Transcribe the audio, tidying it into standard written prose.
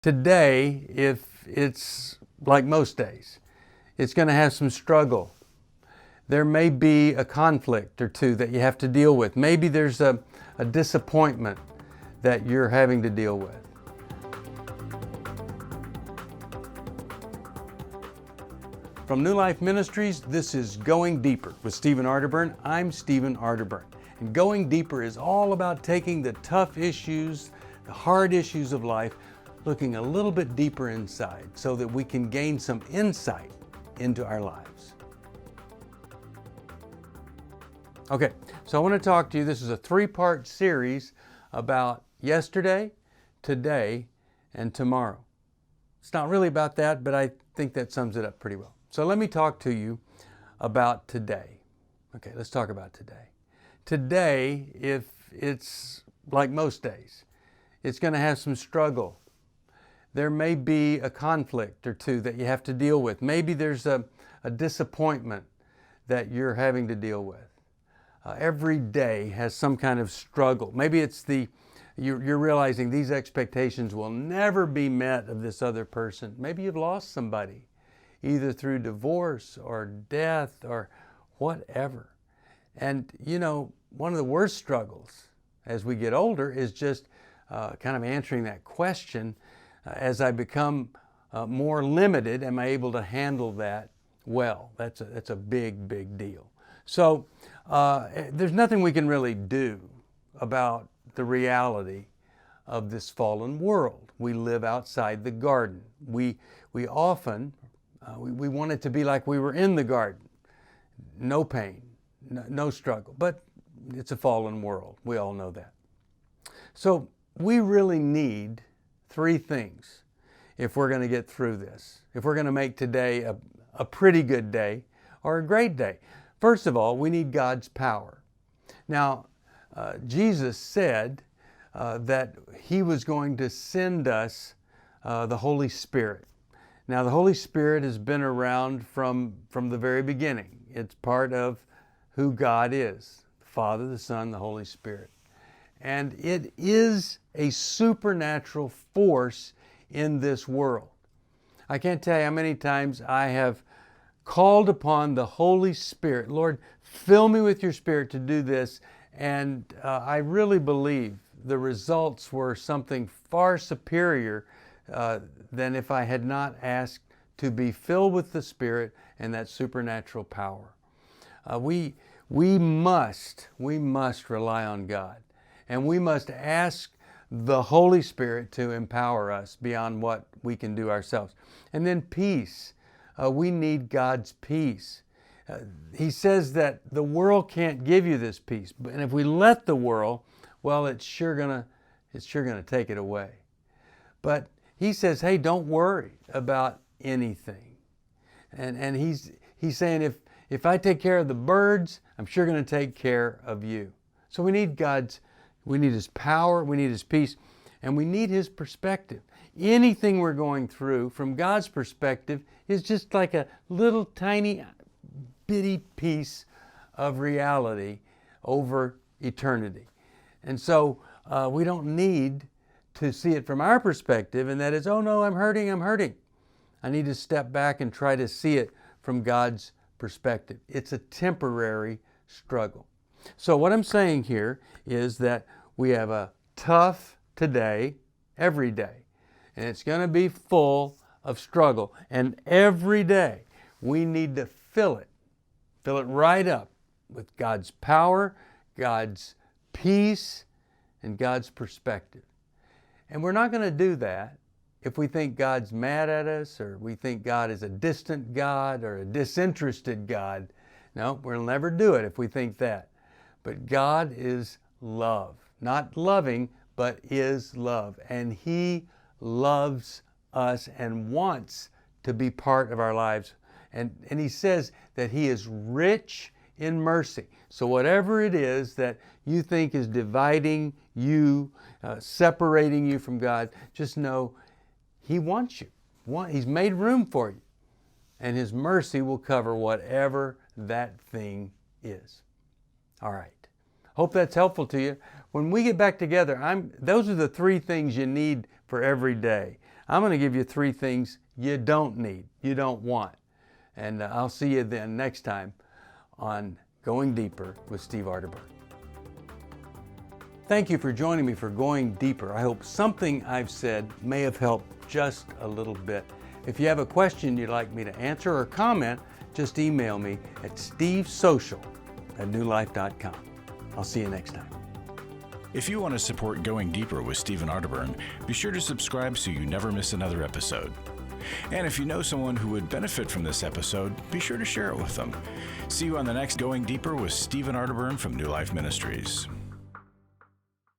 Today, if it's like most days, it's going to have some struggle. There may be a conflict or two that you have to deal with. Maybe there's a disappointment that you're having to deal with. From New Life Ministries, this is Going Deeper with Stephen Arterburn. I'm Stephen Arterburn. And Going Deeper is all about taking the tough issues, the hard issues of life, looking a little bit deeper inside so that we can gain some insight into our lives. Okay, so I want to talk to you. This is a three-part series about yesterday, today, and tomorrow. It's not really about that, but I think that sums it up pretty well. So let me talk to you about today. Okay, let's talk about today. Today, if it's like most days, it's going to have some struggle. There may be a conflict or two that you have to deal with. Maybe there's a disappointment that you're having to deal with. Every day has some kind of struggle. Maybe it's you're realizing these expectations will never be met of this other person. Maybe you've lost somebody, either through divorce or death or whatever. And you know, one of the worst struggles as we get older is just kind of answering that question. As I become more limited, am I able to handle that well? That's a big, big deal. So there's nothing we can really do about the reality of this fallen world. We live outside the garden. We often we want it to be like we were in the garden. No pain, no struggle. But it's a fallen world. We all know that. So we really need three things if we're going to get through this, if we're going to make today a pretty good day or a great day. First of all, we need God's power. Now, Jesus said that He was going to send us the Holy Spirit. Now, the Holy Spirit has been around from the very beginning. It's part of who God is, the Father, the Son, the Holy Spirit. And it is a supernatural force in this world. I can't tell you how many times I have called upon the Holy Spirit. Lord, fill me with your Spirit to do this. And I really believe the results were something far superior than if I had not asked to be filled with the Spirit and that supernatural power. We must rely on God. And we must ask the Holy Spirit to empower us beyond what we can do ourselves. And then peace. We need God's peace. He says that the world can't give you this peace. And if we let the world, well, it's sure gonna take it away. But He says, hey, don't worry about anything. And He's saying, if I take care of the birds, I'm sure going to take care of you. So we need His power, we need His peace, and we need His perspective. Anything we're going through from God's perspective is just like a little tiny bitty piece of reality over eternity. And so we don't need to see it from our perspective, and that is, oh no, I'm hurting. I need to step back and try to see it from God's perspective. It's a temporary struggle. So what I'm saying here is that we have a tough today, every day, and it's going to be full of struggle. And every day we need to fill it right up with God's power, God's peace, and God's perspective. And we're not going to do that if we think God's mad at us, or we think God is a distant God or a disinterested God. No, we'll never do it if we think that. But God is love. Not loving, but is love. And He loves us and wants to be part of our lives. And He says that He is rich in mercy. So whatever it is that you think is dividing you, separating you from God, just know He wants you. He's made room for you. And His mercy will cover whatever that thing is. All right. Hope that's helpful to you. When we get back together, those are the three things you need for every day. I'm going to give you 3 things you don't need, you don't want. And I'll see you then next time on Going Deeper with Steve Arterburn. Thank you for joining me for Going Deeper. I hope something I've said may have helped just a little bit. If you have a question you'd like me to answer or comment, just email me at stevesocial@newlife.com. I'll see you next time. If you want to support Going Deeper with Stephen Arterburn, be sure to subscribe so you never miss another episode. And if you know someone who would benefit from this episode, be sure to share it with them. See you on the next Going Deeper with Stephen Arterburn from New Life Ministries.